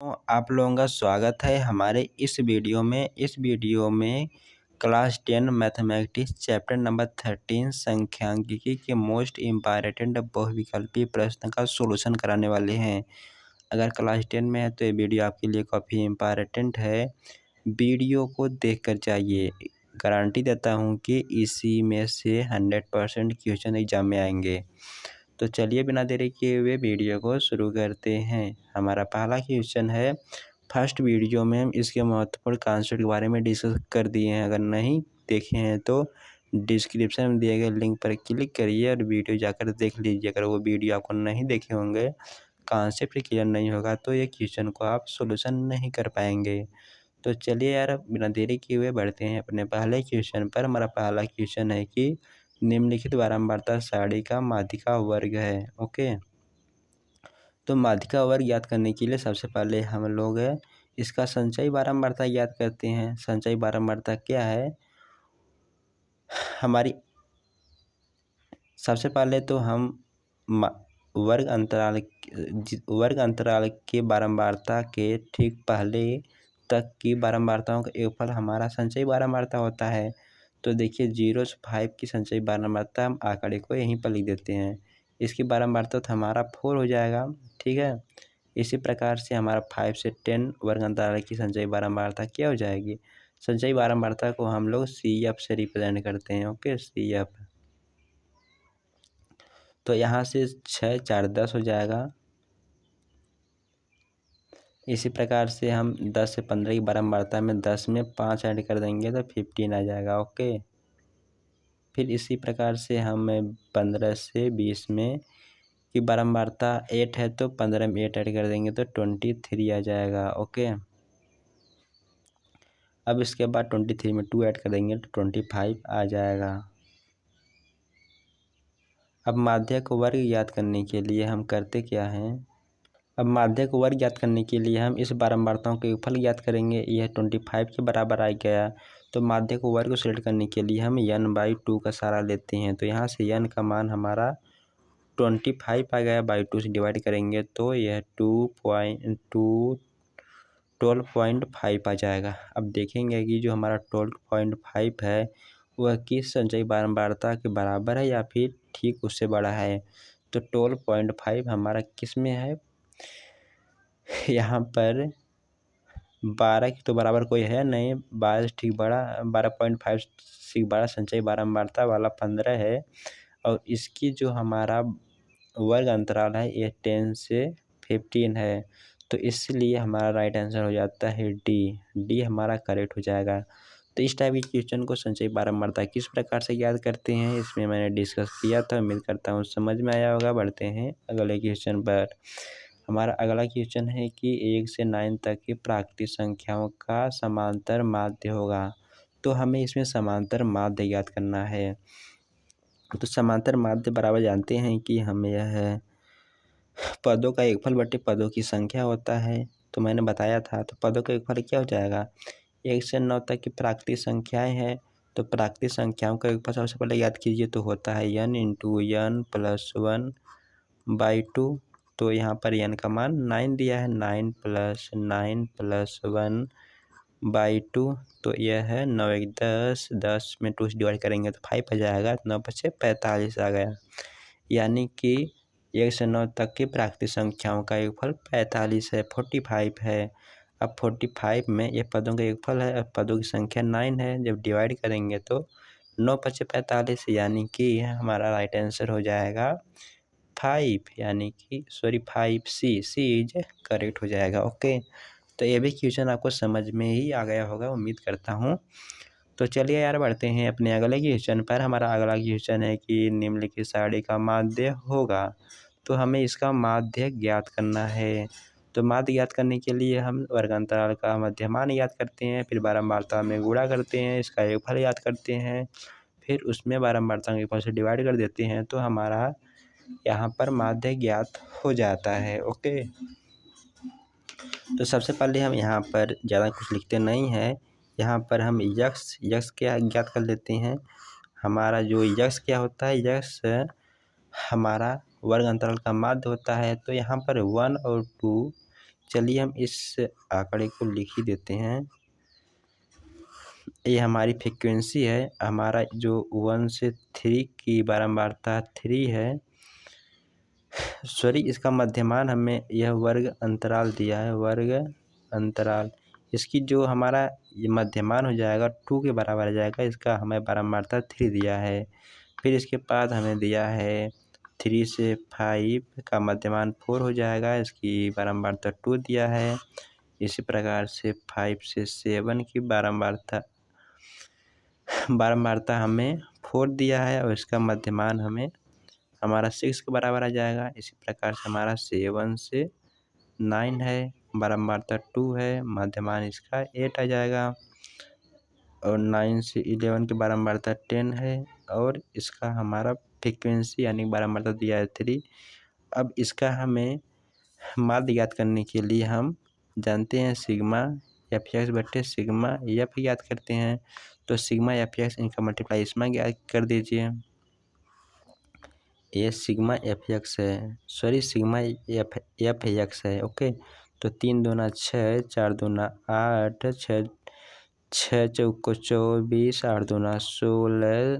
तो आप लोगों का स्वागत है हमारे इस वीडियो में क्लास 10 मैथमेटिक्स चैप्टर नंबर 13 सांख्यिकी के मोस्ट इम्पॉर्टेंट बहुविकल्पी प्रश्न का सॉल्यूशन कराने वाले हैं। अगर क्लास 10 में है तो ये वीडियो आपके लिए काफ़ी इम्पॉर्टेंट है। वीडियो को देखकर जाइए, गारंटी देता हूँ कि इसी में से 100% क्वेश्चन एग्जाम में आएंगे। तो चलिए बिना देरी किए हुए वीडियो को शुरू करते हैं। हमारा पहला क्वेश्चन है, फर्स्ट वीडियो में हम इसके महत्वपूर्ण कॉन्सेप्ट के बारे में डिस्कस कर दिए हैं। अगर नहीं देखे हैं तो डिस्क्रिप्शन में दिए गए लिंक पर क्लिक करिए और वीडियो जाकर देख लीजिए। अगर वो वीडियो आपको नहीं देखे होंगे, कॉन्सेप्ट क्लियर नहीं होगा तो ये क्वेश्चन को आप सोल्यूशन नहीं कर पाएंगे। तो चलिए यार बिना देरी किए हुए बढ़ते हैं अपने पहले क्वेश्चन पर। हमारा पहला क्वेश्चन है कि निम्नलिखित बारंबारता सारणी का माध्यिका वर्ग है। ओके, तो माध्यिका वर्ग ज्ञात करने के लिए सबसे पहले हम लोग इसका संचयी बारंबारता ज्ञात करते हैं। संचयी बारंबारता क्या है हमारी, सबसे पहले तो हम वर्ग अंतराल के बारंबारता के ठीक पहले तक की बारंबारताओं का योगफल हमारा संचयी बारंबारता होता है। तो देखिए 0 से 5 की संचयी बारंबारता हम आंकड़े को यहीं पर लिख देते हैं। इसकी बारंबारता तो हमारा 4 हो जाएगा, ठीक है। इसी प्रकार से हमारा 5 से 10 वर्ग अंतराल की संचयी बारंबारता क्या हो जाएगी। संचयी बारंबारता को हम लोग CF से रिप्रेजेंट करते हैं। Okay, CF। तो यहाँ से 6 4 10 हो जाएगा। इसी प्रकार से हम 10 से 15 की बारंबारता में 10 में 5 ऐड कर देंगे तो 15 आ जाएगा। ओके, फिर इसी प्रकार से हम 15 से 20 में की बारंबारता 8 है तो 15 में 8 ऐड कर देंगे तो 23 आ जाएगा। ओके, अब इसके बाद 23 में 2 ऐड कर देंगे तो 25 आ जाएगा। अब माध्यक वर्ग ज्ञात करने के लिए हम करते क्या हैं, अब माध्यक वर्ग ज्ञात करने के लिए हम इस बारंबारताओं के योगफल ज्ञात करेंगे। यह 25 के बराबर आ गया। तो माध्यक वर्ग को सिलेक्ट करने के लिए हम n/2 का सहारा लेते हैं। तो यहाँ से n का मान हमारा 25 आ गया, बाई 2 से डिवाइड करेंगे तो यह 12.5 आ जाएगा। अब देखेंगे कि जो हमारा 12.5 है वह किस संचयी बारंबारता के बराबर है या फिर ठीक उससे बड़ा है। तो 12.5 हमारा किस में है, यहाँ पर 12 की तो बराबर कोई है नहीं, 12 से ठीक बड़ा, 12.5 से बड़ा संचयी बारंबारता वाला 15 है। और इसकी जो हमारा वर्ग अंतराल है ये 10 से 15 है। तो इसलिए हमारा राइट आंसर हो जाता है डी हमारा करेक्ट हो जाएगा। तो इस टाइप के क्वेश्चन को संचयी बारंबारता किस प्रकार से याद करते हैं इसमें मैंने डिस्कस किया था। उम्मीद करता हूँ समझ में आया होगा। बढ़ते हैं अगले क्वेश्चन पर। हमारा अगला क्वेश्चन है कि 1 से 9 तक की प्राकृतिक संख्याओं का समांतर माध्य होगा। तो हमें इसमें समांतर माध्य ज्ञात करना है। तो समांतर माध्य बराबर जानते हैं कि हमें यह है पदों का योगफल बटे पदों की संख्या होता है। तो मैंने बताया था, तो पदों का योगफल क्या हो जाएगा, 1 से 9 तक की प्राकृतिक संख्याएं हैं। तो प्राकृतिक संख्याओं का योगफल सबसे पहले याद कीजिए तो होता है n × n + 1/2। तो यहाँ पर n का मान 9 दिया है, 9 + 9 + 1/2। तो यह है 9 × 1 10, 10 में 2 से डिवाइड करेंगे तो 5 आ जाएगा। 9 × 5 = 45 आ गया। यानी कि 1 से 9 तक की प्राकृतिक संख्याओं का योगफल 45 है, 45 है। अब 45 में ये पदों का योगफल है और पदों की संख्या 9 है। जब डिवाइड करेंगे तो 9 × 5 = 45, यानी कि हमारा राइट आंसर हो जाएगा 5, यानी कि 5C इज करेक्ट हो जाएगा। ओके, तो ये भी क्वेश्चन आपको समझ में ही आ गया होगा उम्मीद करता हूँ। तो चलिए यार बढ़ते हैं अपने अगले क्वेश्चन पर। हमारा अगला क्वेश्चन है कि निम्नलिखित सारणी का माध्य होगा। तो हमें इसका माध्य ज्ञात करना है। तो माध्य ज्ञात करने के लिए हम वर्ग अंतराल का मध्यमान ज्ञात करते हैं, फिर बारंबारता में गुणा करते हैं, इसका योगफल याद करते हैं, फिर उसमें बारंबारता के योगफल से डिवाइड कर देते हैं। तो हमारा यहाँ पर माध्य ज्ञात हो जाता है। ओके, तो सबसे पहले हम यहाँ पर ज़्यादा कुछ लिखते नहीं हैं। यहाँ पर हम यक्स क्या ज्ञात कर लेते हैं। हमारा जो यक्स क्या होता है, यक्स हमारा वर्ग अंतराल का माध्य होता है। तो यहाँ पर 1 और 2 चलिए हम इस आंकड़े को लिख ही देते हैं। ये हमारी फ्रीक्वेंसी है, हमारा जो 1 से 3 की बारंबारता 3 है। सॉरी, इसका मध्यमान हमें यह वर्ग अंतराल दिया है, वर्ग अंतराल। इसकी जो हमारा ये मध्यमान हो जाएगा 2 के बराबर आ जाएगा, इसका हमें बारंबारता 3 दिया है। फिर इसके बाद हमें दिया है 3 से 5 का मध्यमान 4 हो जाएगा, इसकी बारंबारता 2 दिया है। इसी प्रकार से 5 से 7 की बारंबारता हमें 4 दिया है और इसका मध्यमान हमें हमारा 6 के बराबर आ जाएगा। इसी प्रकार से हमारा 7 से 9 है, बारंबारता 2 है, मध्यमान इसका 8 आ जाएगा। और 9 से 11 की बारंबारता 10 है और इसका हमारा फ्रीक्वेंसी यानी बारंबारता दिया है 3। अब इसका हमें माध्य ज्ञात करने के लिए हम जानते हैं सिग्मा एफ एक्स बटे सिग्मा एफ ज्ञात करते हैं। तो सिग्मा एफ एक्स इनका मल्टीप्लाई इसमें ज्ञात कर दीजिए। ये सिग्मा एफ एक्स है, सॉरी सिग्मा एफ एक्स है। ओके, तो 3 दूना 6, 4 दूना 8, 6 चौको 24, 8 दूना 16,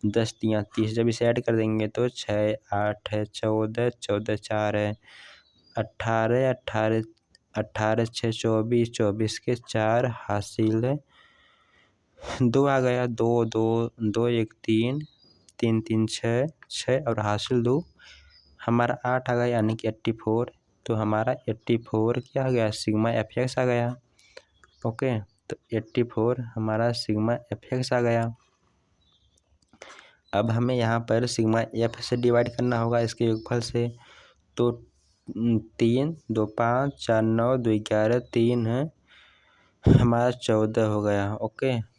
10 तियाँ 30। जब इसे ऐड कर देंगे तो 6 8 है 14, 14 4 है 18, 18 18 6 24, 24 के 4 हासिल 2 आ गया, 2 2 2 1 3 3 3 6 6 और हासिल 2 हमारा 8 आ गया यानी कि 84। तो हमारा 84 क्या आ गया, सिग्मा एफ एक्स आ गया। ओके, तो 84 हमारा सिग्मा एफ एक्स आ गया। अब हमें यहाँ पर सिग्मा एफ से डिवाइड करना होगा इसके योगफल से। तो 3 2 5 4 9 2 11 3 है हमारा 14 हो गया। ओके,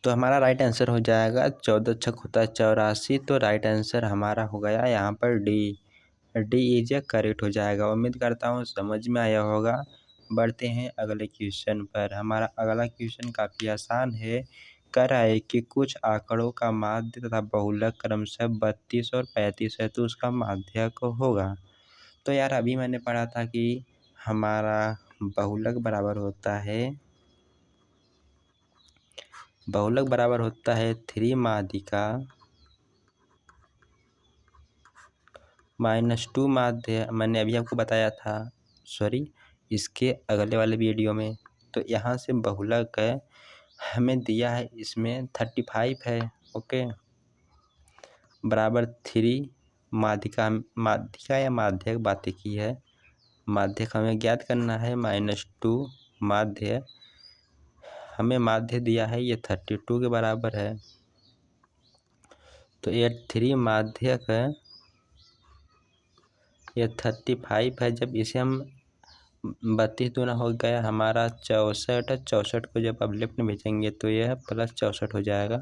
तो हमारा राइट आंसर हो जाएगा 14 छक होता है 84। तो राइट आंसर हमारा हो गया यहाँ पर डी इज ए करेक्ट हो जाएगा। उम्मीद करता हूँ समझ में आया होगा। बढ़ते हैं अगले क्वेश्चन पर। हमारा अगला क्वेश्चन काफ़ी आसान है। कह रहा है कि कुछ आंकड़ों का माध्य तथा बहुलक क्रमशः 32 और 35 है, तो उसका माध्यक होगा। तो यार अभी मैंने पढ़ा था कि हमारा बहुलक बराबर होता है 3 माध्यिका -2 माध्य। मैंने अभी आपको बताया था, सॉरी इसके अगले वाले वीडियो में। तो यहाँ से बहुलक है हमें दिया है, इसमें 35 है। ओके, बराबर 3 माध्यिका या माध्यक बात की है। माध्यक हमें ज्ञात करना है, -2 माध्य हमें माध्य दिया है, ये 32 के बराबर है। तो ये 3 माध्यक है, ये 35 है। जब इसे हम 32 दूना हो गया हमारा 64 है, 64 को जब आप लेफ्ट में भेजेंगे तो यह +64 हो जाएगा।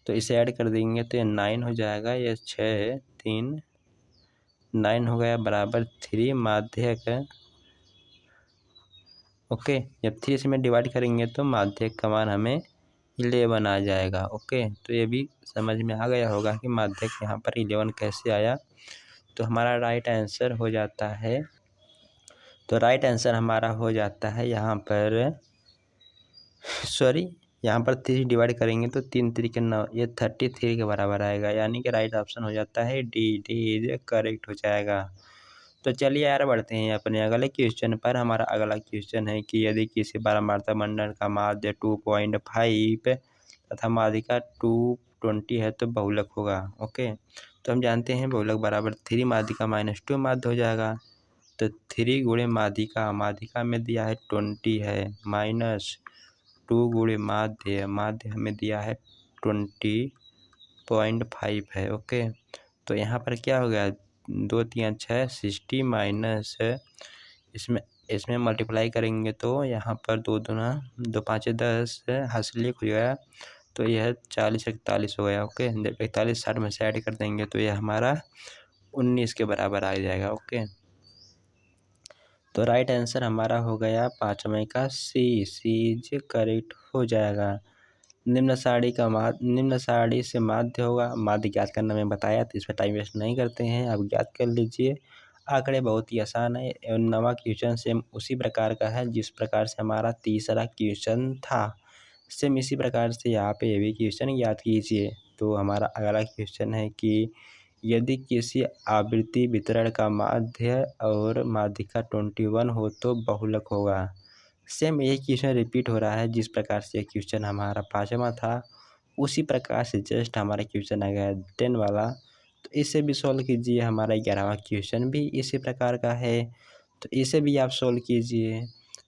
तो इसे ऐड कर देंगे तो ये 9 हो जाएगा, ये 6 3 9 हो गया, बराबर 3 माध्यक है। ओके, जब 3 से में डिवाइड करेंगे तो माध्यक का मान हमें 11 आ जाएगा। ओके, तो ये भी समझ में आ गया होगा कि माध्यक यहाँ पर 11 कैसे आया। तो हमारा राइट आंसर हो जाता है, तो राइट आंसर हमारा हो जाता है यहाँ पर, सॉरी यहाँ पर 3 डिवाइड करेंगे तो 3 3 के 9, ये 33 के बराबर आएगा। यानी कि राइट ऑप्शन हो जाता है डी इज करेक्ट हो जाएगा। तो चलिए यार बढ़ते हैं अपने अगले क्वेश्चन पर। हमारा अगला क्वेश्चन है कि यदि किसी बारंबारता मंडल का माध्य 2.5 तथा माध्यिका 220 है तो बहुलक होगा। ओके, तो हम जानते हैं बहुलक बराबर 3 माध्यिका -2 माध्य हो जाएगा। तो 3 गुणे माध्यिका में दिया है 20 है, -2 गुणे माध्य हमें दिया है 20.5 है। ओके, तो यहाँ पर क्या हो गया, 2 3 6 60 माइनस इसमें मल्टीप्लाई करेंगे तो यहाँ पर 2 दूना 2 5 10 हासिल 1 हो गया, तो यह 40 41 हो गया। ओके, जब 41 60 में से ऐड कर देंगे तो यह हमारा 19 के बराबर आ जाएगा। ओके, तो राइट आंसर हमारा हो गया 5वें का सी इज करेक्ट हो जाएगा। निम्न सारणी से माध्य होगा। माध्य ज्ञात करना मैं बताया, तो इस पर टाइम वेस्ट नहीं करते हैं, अब ज्ञात कर लीजिए। आंकड़े बहुत ही आसान है एवं नवा क्वेश्चन सेम उसी प्रकार का है जिस प्रकार से हमारा तीसरा क्वेश्चन था। सेम इसी प्रकार से यहाँ पे ये भी क्वेश्चन याद कीजिए। तो हमारा अगला क्वेश्चन है कि यदि किसी आवृत्ति वितरण का माध्य और माध्यिका 21 हो तो बहुलक होगा। सेम यही क्वेश्चन रिपीट हो रहा है जिस प्रकार से क्वेश्चन हमारा 5वां था, उसी प्रकार से जस्ट हमारा क्वेश्चन आ गया है 10 वाला। तो इसे भी सॉल्व कीजिए। हमारा 11वां क्वेश्चन भी इसी प्रकार का है, तो इसे भी आप सॉल्व कीजिए।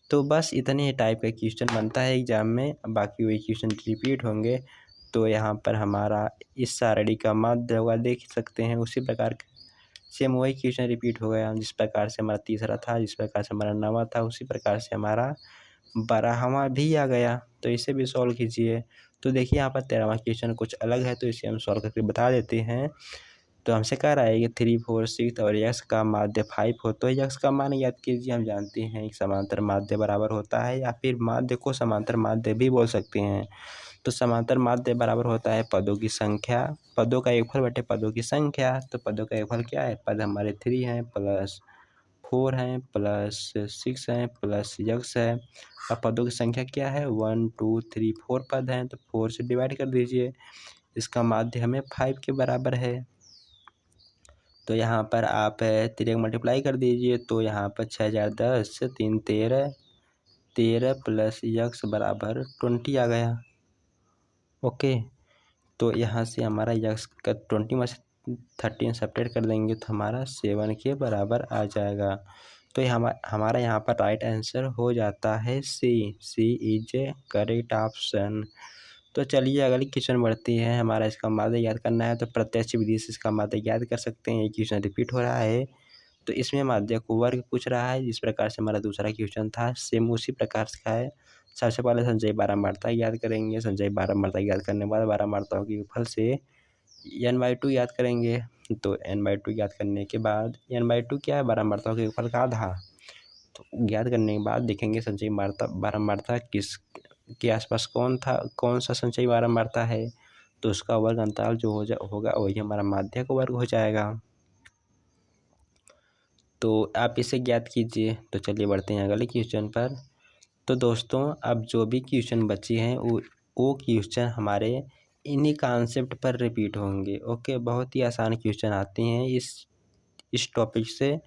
तो बस इतने ही टाइप का क्वेश्चन बनता है एग्जाम में, बाकी वही क्वेश्चन रिपीट होंगे। तो यहाँ पर हमारा इस सारणी का माध्य होगा, देख सकते हैं उसी प्रकार का सेम वही क्वेश्चन रिपीट हो गया। जिस प्रकार से हमारा तीसरा था, जिस प्रकार से हमारा 9वां था, उसी प्रकार से हमारा 12वां भी आ गया। तो इसे भी सॉल्व कीजिए। तो देखिए यहाँ पर 13वां क्वेश्चन कुछ अलग है, तो इसे हम सॉल्व करके बता देते हैं। तो हमसे कह रहा है कि 3, 4, 6 और यक्स का माध्य 5 हो तो यक्स का मान याद कीजिए। हम जानते हैं कि समांतर माध्य बराबर होता है, या फिर माध्य को समांतर माध्य भी बोल सकते हैं। तो समांतर माध्य बराबर होता है पदों की संख्या, पदों का योगफल बटे पदों की संख्या। तो पदों का योगफल क्या है, पद हमारे 3 हैं प्लस 4 हैं प्लस 6 हैं प्लस यक्स है। अब पदों की संख्या क्या है, 1 2 3 4 पद हैं, तो 4 से डिवाइड कर दीजिए। इसका माध्य हमें 5 के बराबर है। तो यहाँ पर आप 3 मल्टीप्लाई कर दीजिए, तो यहाँ पर 6010 3 13 13 प्लस यक्स बराबर 20 आ गया। ओके, तो यहाँ से हमारा यक्स का 20 में से 13 सब्ट्रैक्ट कर देंगे तो हमारा 7 के बराबर आ जाएगा। तो ये हमारा यहाँ पर राइट आंसर हो जाता है सी इज ए करेक्ट ऑप्शन। तो चलिए अगली क्वेश्चन बढ़ती है। हमारा इसका माध्य याद करना है, तो प्रत्यक्ष विधि से इसका माध्य याद कर सकते हैं। ये क्वेश्चन रिपीट हो रहा है, तो इसमें माध्य को वर्ग पूछ रहा है जिस प्रकार से हमारा दूसरा क्वेश्चन था, सेम उसी प्रकार से है। सबसे पहले संचयी बारंबारता याद करेंगे। संचयी बारंबारता याद करने के बाद बारंबारताओं के फल से n/2 याद करेंगे। तो n/2 याद करने के बाद n/2 क्या है, बारंबारताओं के फल का आधा। तो याद करने के बाद देखेंगे संचयी बारंबारता किस के आसपास कौन सा संचयी बारंबारता है, तो उसका वर्ग अंतराल जो होगा वही हमारा माध्य का वर्ग हो जाएगा। तो आप इसे ज्ञात कीजिए। तो चलिए बढ़ते हैं अगले क्वेश्चन पर। तो दोस्तों अब जो भी क्वेश्चन बचे हैं वो क्वेश्चन हमारे इन्हीं कॉन्सेप्ट पर रिपीट होंगे। ओके, बहुत ही आसान क्वेश्चन आते हैं इस टॉपिक से।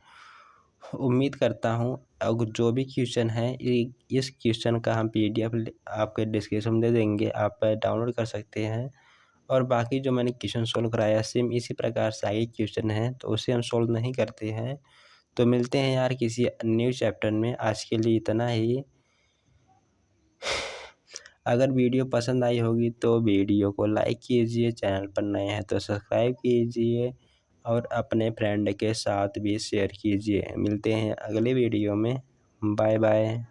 उम्मीद करता हूँ अब जो भी क्वेश्चन है इस क्वेश्चन का हम PDF आपके डिस्क्रिप्शन में दे देंगे, आप डाउनलोड कर सकते हैं। और बाकी जो मैंने क्वेश्चन सोल्व कराया सेम इसी प्रकार से आगे क्वेश्चन है, तो उसे हम सोल्व नहीं करते हैं। तो मिलते हैं यार किसी न्यू चैप्टर में। आज के लिए इतना ही। अगर वीडियो पसंद आई होगी तो वीडियो को लाइक कीजिए, चैनल पर नए हैं तो सब्सक्राइब कीजिए और अपने फ्रेंड के साथ भी शेयर कीजिए। मिलते हैं अगले वीडियो में। Bye bye.